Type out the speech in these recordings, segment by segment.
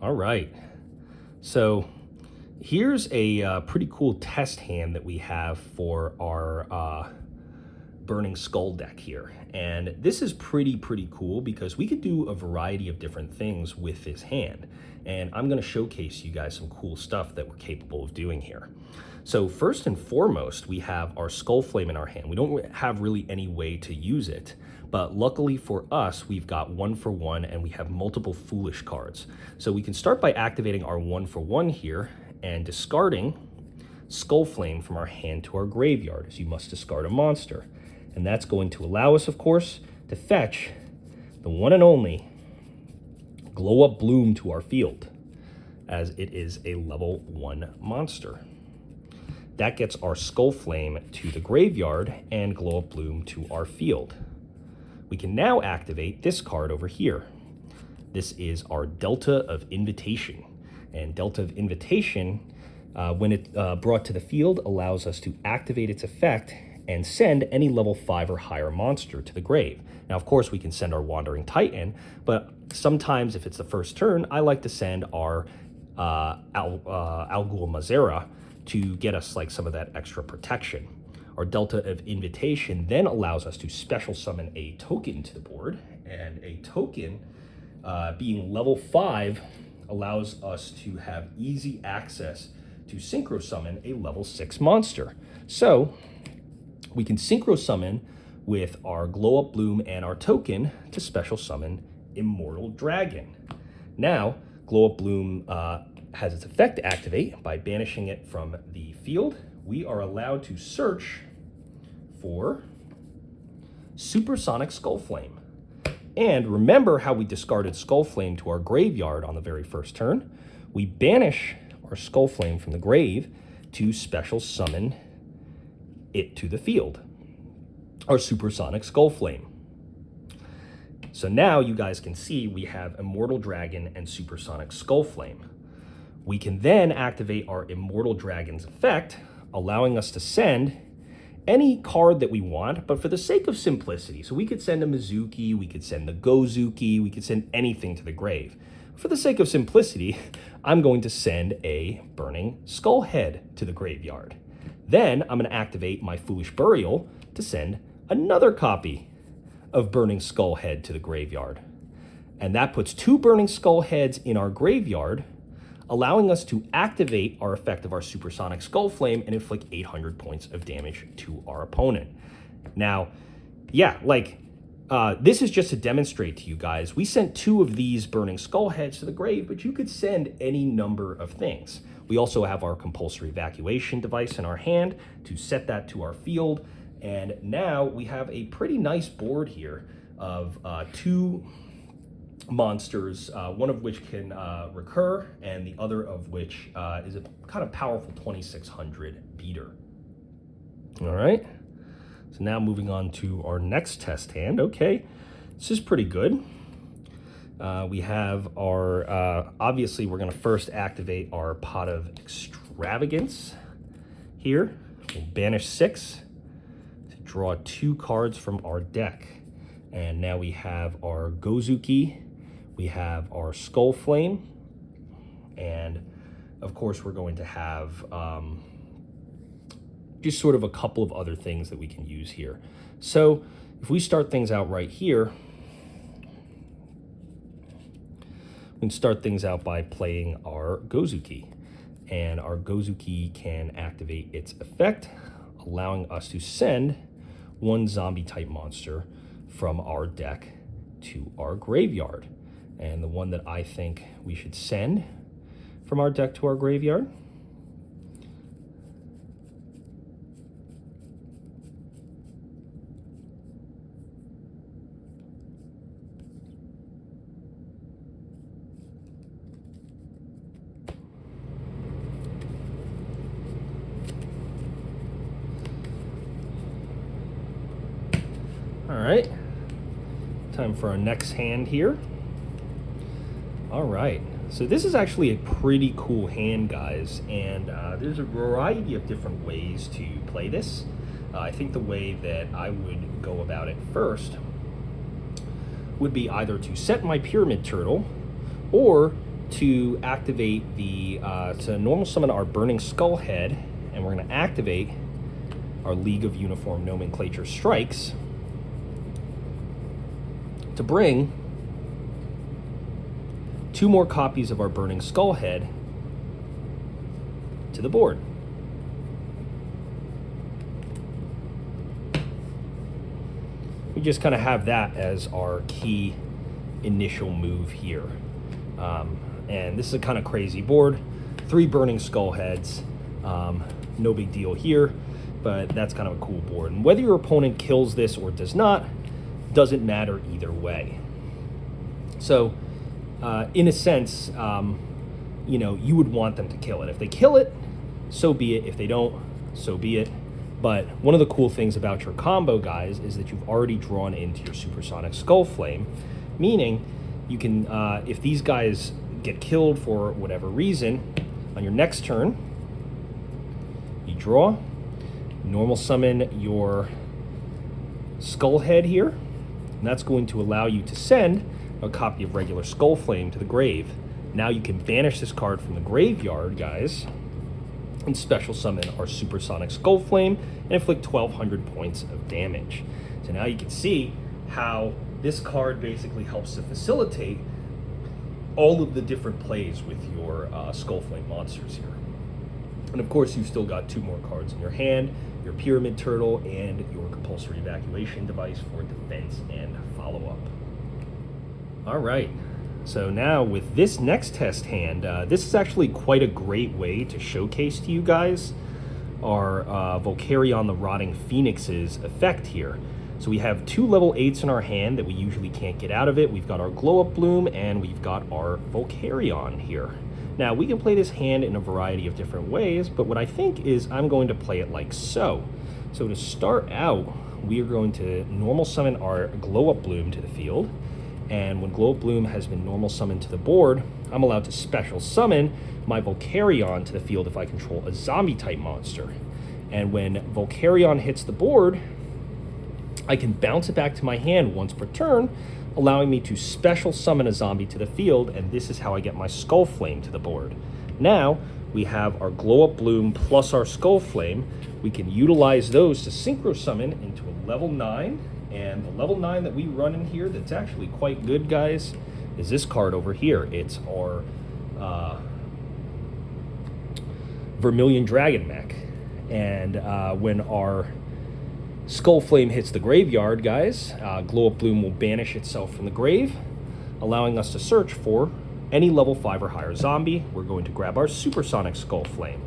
All right. So here's a pretty cool test hand that we have for our Burning Skull deck here. And this is pretty cool because we could do a variety of different things with this hand. And I'm going to showcase you guys some cool stuff that we're capable of doing here. So first and foremost, we have our Skull Flame in our hand. We don't have really any way to use it, but luckily for us, we've got 1-for-1 and we have multiple Foolish cards. So we can start by activating our 1-for-1 here and discarding Skull Flame from our hand to our graveyard, as you must discard a monster. And that's going to allow us, of course, to fetch the one and only Glow Up Bloom to our field, as it is a level 1 monster. That gets our Skull Flame to the graveyard and Glow Up Bloom to our field. We can now activate this card over here. This is our Delta of Invitation. And Delta of Invitation, when it brought to the field, allows us to activate its effect and send any level 5 or higher monster to the grave. Now, of course, we can send our Wandering Titan, but sometimes if it's the first turn, I like to send our Algul Mazera to get us like some of that extra protection. Our Delta of Invitation then allows us to special summon a token to the board, and a token being level 5 allows us to have easy access to synchro summon a level 6 monster. So we can synchro summon with our Glow Up Bloom and our token to special summon Immortal Dragon. Now, Glow Up Bloom has its effect to activate by banishing it from the field. We are allowed to search for Supersonic Skull Flame. And remember how we discarded Skull Flame to our graveyard on the very first turn? We banish our Skull Flame from the grave to special summon it to the field, our Supersonic Skull Flame. So now you guys can see we have Immortal Dragon and Supersonic Skull Flame. We can then activate our Immortal Dragon's effect, allowing us to send any card that we want, but for the sake of simplicity. So we could send a Mizuki, we could send the Gozuki, we could send anything to the grave. For the sake of simplicity, I'm going to send a Burning Skull Head to the graveyard. Then I'm going to activate my Foolish Burial to send another copy of Burning Skull Head to the graveyard. And that puts 2 Burning Skull Heads in our graveyard, allowing us to activate our effect of our Supersonic Skull Flame and inflict 800 points of damage to our opponent. Now, yeah, this is just to demonstrate to you guys. We sent 2 of these Burning Skull Heads to the grave, but you could send any number of things. We also have our Compulsory Evacuation device in our hand to set that to our field. And now we have a pretty nice board here of 2 monsters, one of which can recur, and the other of which is a kind of powerful 2600 beater. All right, so now moving on to our next test hand. Okay, this is pretty good. We have our, obviously we're gonna first activate our Pot of Extravagance here. We'll banish 6 to draw 2 cards from our deck. And now we have our Gozuki, we have our Skull Flame, and of course we're going to have just sort of a couple of other things that we can use here. So if we start things out right here, we can start things out by playing our Gozuki. And our Gozuki can activate its effect, allowing us to send 1 zombie-type monster from our deck to our graveyard. And the one that I think we should send from our deck to our graveyard All right, time for our next hand here. All right, so this is actually a pretty cool hand, guys, and there's a variety of different ways to play this. I think the way that I would go about it first would be either to set my Pyramid Turtle or to activate to normal summon our Burning Skull Head, and we're going to activate our League of Uniform Nomenclature Strikes to bring 2 more copies of our Burning Skull Head to the board. We just kind of have that as our key initial move here. And this is a kind of crazy board. 3 Burning Skull Heads. No big deal here, but that's kind of a cool board. And whether your opponent kills this or does not, doesn't matter either way. So, in a sense, you know, you would want them to kill it. If they kill it, so be it. If they don't, so be it. But one of the cool things about your combo, guys, is that you've already drawn into your Supersonic Skull Flame, meaning you can, if these guys get killed for whatever reason, on your next turn, you draw, normal summon your Skull Head here, and that's going to allow you to send a copy of regular Skull Flame to the grave. Now you can banish this card from the graveyard, guys, and special summon our Supersonic Skull Flame and inflict 1,200 points of damage. So now you can see how this card basically helps to facilitate all of the different plays with your Skull Flame monsters here. And of course, you've still got 2 more cards in your hand, your Pyramid Turtle and your Compulsory Evacuation device for defense and follow-up. All right. So now with this next test hand, this is actually quite a great way to showcase to you guys our Vulcarion the Rotting Phoenix's effect here. So we have 2 level 8s in our hand that we usually can't get out of it. We've got our Glow Up Bloom and we've got our Vulcarion here. Now we can play this hand in a variety of different ways, but what I think is I'm going to play it like so. So to start out, we are going to normal summon our Glow Up Bloom to the field. And when Glow Up Bloom has been normal summoned to the board, I'm allowed to special summon my Vulcarion to the field if I control a zombie type monster. And when Vulcarion hits the board, I can bounce it back to my hand once per turn, allowing me to special summon a zombie to the field, and this is how I get my Skull Flame to the board. Now, we have our Glow Up Bloom plus our Skull Flame. We can utilize those to synchro summon into a level 9. And the level 9 that we run in here that's actually quite good, guys, is this card over here. It's our Vermilion Dragon Mech. And when our Skull Flame hits the graveyard, guys, Glow Up Bloom will banish itself from the grave, allowing us to search for any level 5 or higher zombie. We're going to grab our Supersonic Skull Flame.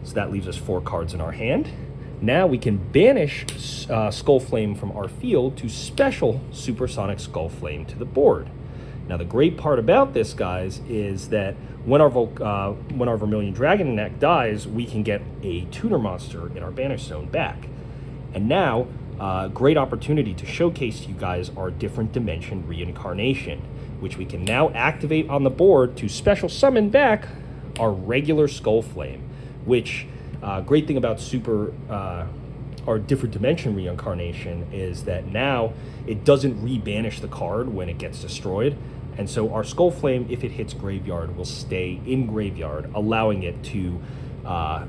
So that leaves us 4 cards in our hand. Now we can banish Skull Flame from our field to special Supersonic Skull Flame to the board. Now the great part about this, guys, is that when our Vermilion Dragon Neck dies, we can get a tuner monster in our banish zone back. And now, great opportunity to showcase to you guys our different dimension reincarnation, which we can now activate on the board to special summon back our regular Skull Flame, which great thing about our different dimension reincarnation is that now it doesn't re-banish the card when it gets destroyed. And so our Skull Flame, if it hits graveyard, will stay in graveyard, allowing it to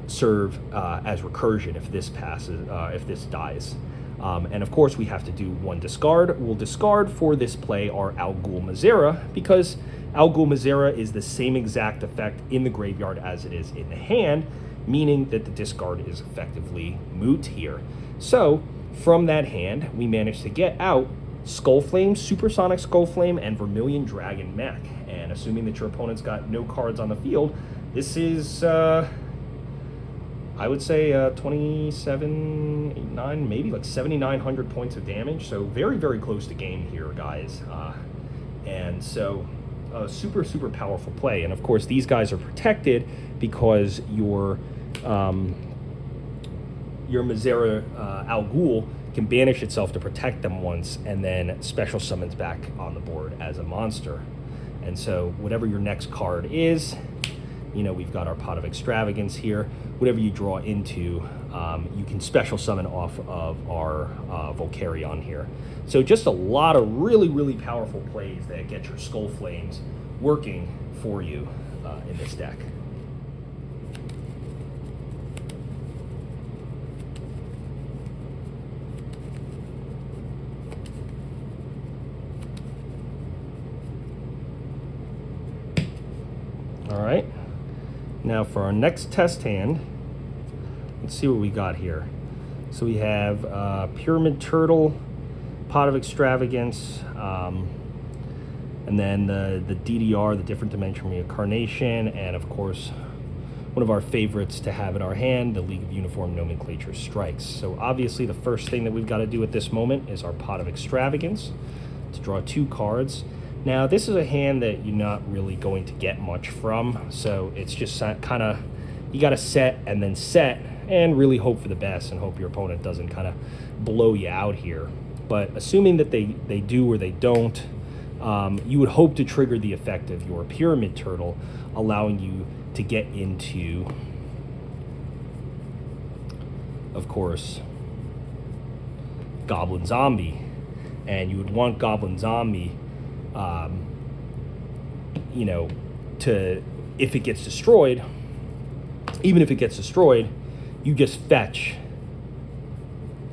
serve as recursion if this passes, if this dies. And of course, we have to do 1 discard. We'll discard for this play our Al Ghul Mazera, because Al Ghul Mazera is the same exact effect in the graveyard as it is in the hand, meaning that the discard is effectively moot here. So, from that hand, we managed to get out Skull Flame, Supersonic Skull Flame, and Vermilion Dragon Mech. And assuming that your opponent's got no cards on the field, this is, I would say, 27, 9, maybe like 7,900 points of damage. So very, very close to game here, guys. And so, super, super powerful play. And of course, these guys are protected because your Mazera Al Ghul can banish itself to protect them once, and then special summons back on the board as a monster. And so whatever your next card is, you know, we've got our Pot of Extravagance here. Whatever you draw into, you can special summon off of our Vulcarion here. So just a lot of really, really powerful plays that get your Skull Flames working for you in this deck. All right, now for our next test hand, let's see what we got here. So we have Pyramid Turtle, Pot of Extravagance, and then the DDR, the Different Dimension Reincarnation, and of course, one of our favorites to have in our hand, the League of Uniform Nomenclature Strikes. So obviously the first thing that we've got to do at this moment is our Pot of Extravagance to draw 2 cards. Now, this is a hand that you're not really going to get much from, so it's just kind of, you got to set and then set and really hope for the best and hope your opponent doesn't kind of blow you out here. But assuming that they do or they don't, you would hope to trigger the effect of your Pyramid Turtle, allowing you to get into, of course, Goblin Zombie. And you would want Goblin Zombie, you know, to, if it gets destroyed, even if it gets destroyed, you just fetch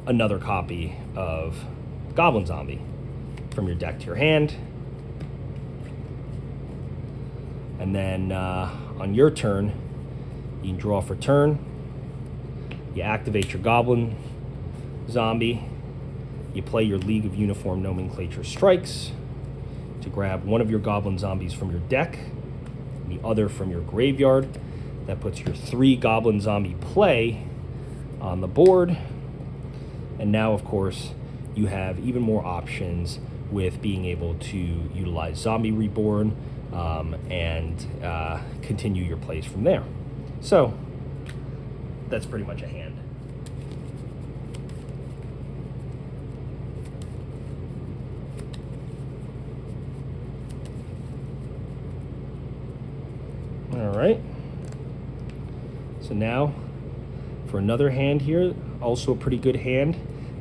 another copy of Goblin Zombie from your deck to your hand. And then on your turn, you can draw for turn. You activate your Goblin Zombie. You play your League of Uniform Nomenclature Strikes to grab one of your Goblin Zombies from your deck, the other from your graveyard. That puts your 3 Goblin Zombie play on the board. And now, of course, you have even more options with being able to utilize Zombie Reborn and continue your plays from there. So that's pretty much a hand. All right. So now for another hand here, also a pretty good hand.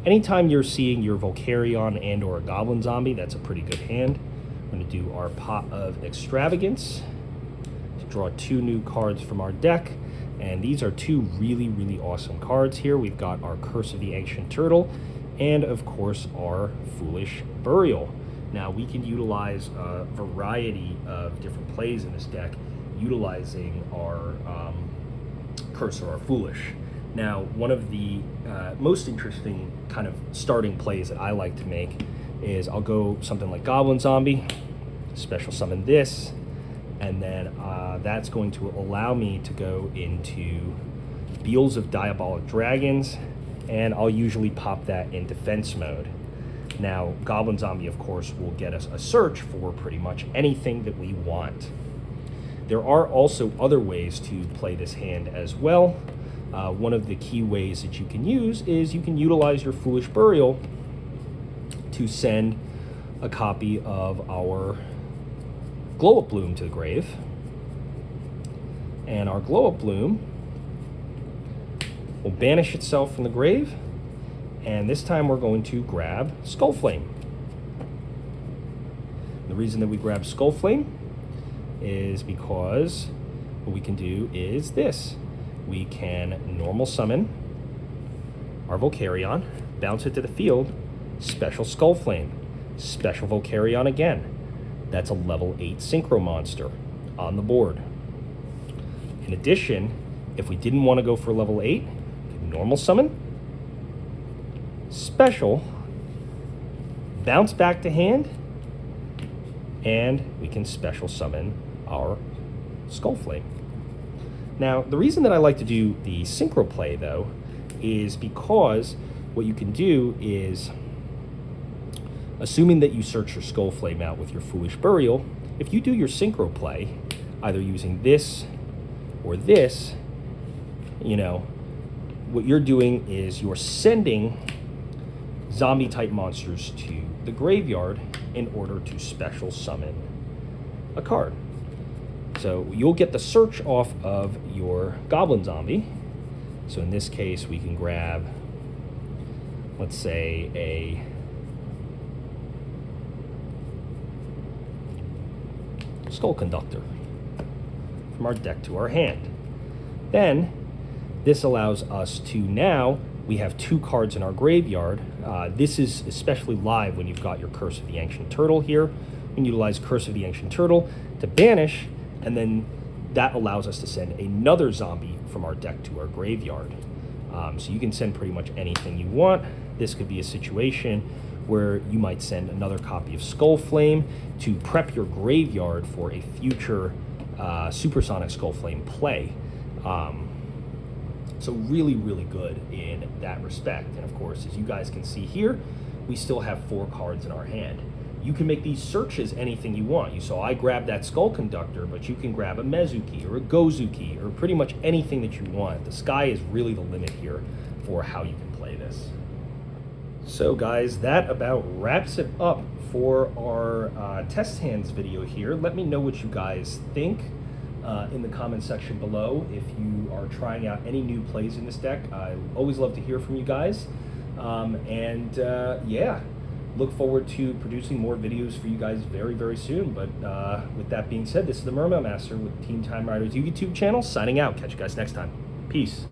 Anytime you're seeing your Vulcarion and or a Goblin Zombie, that's a pretty good hand. We're going to do our Pot of Extravagance to draw 2 new cards from our deck. And these are 2 really, really awesome cards here. We've got our Curse of the Ancient Turtle and, of course, our Foolish Burial. Now, we can utilize a variety of different plays in this deck utilizing our Curse or our Foolish. Now, one of the most interesting kind of starting plays that I like to make is I'll go something like Goblin Zombie, special summon this, and then that's going to allow me to go into Beals of Diabolic Dragons, and I'll usually pop that in defense mode. Now, Goblin Zombie, of course, will get us a search for pretty much anything that we want. There are also other ways to play this hand as well. One of the key ways that you can use is you can utilize your Foolish Burial to send a copy of our Glow Up Bloom to the grave. And our Glow Up Bloom will banish itself from the grave. And this time we're going to grab Skull Flame. The reason that we grab Skull Flame is because what we can do is this. We can normal summon our Vulcarion, bounce it to the field, special Skull Flame, special Vulcarion again. That's a level 8 synchro monster on the board. In addition, if we didn't want to go for level 8, we can normal summon, special, bounce back to hand, and we can special summon our Skull Flame. Now, the reason that I like to do the synchro play, though, is because what you can do is, assuming that you search your Skull Flame out with your Foolish Burial, if you do your synchro play, either using this or this, you know, what you're doing is you're sending zombie-type monsters to the graveyard in order to special summon a card. So you'll get the search off of your Goblin Zombie. So in this case, we can grab, let's say, Skull Conductor from our deck to our hand. Then this allows us to now, we have 2 cards in our graveyard. This is especially live when you've got your Curse of the Ancient Turtle here. We can utilize Curse of the Ancient Turtle to banish, and then that allows us to send another zombie from our deck to our graveyard. So you can send pretty much anything you want. This could be a situation where you might send another copy of Skull Flame to prep your graveyard for a future Supersonic Skull Flame play. So really, really good in that respect. And of course, as you guys can see here, we still have 4 cards in our hand. You can make these searches anything you want. You saw I grabbed that Skull Conductor, but you can grab a Mezuki or a Gozuki or pretty much anything that you want. The sky is really the limit here for how you can play this. So guys, that about wraps it up for our test hands video here. Let me know what you guys think in the comment section below. If you are trying out any new plays in this deck, I always love to hear from you guys. Yeah, look forward to producing more videos for you guys very, very soon. But with that being said, this is the Mermail Master with Team Time Riders YouTube channel signing out. Catch you guys next time. Peace.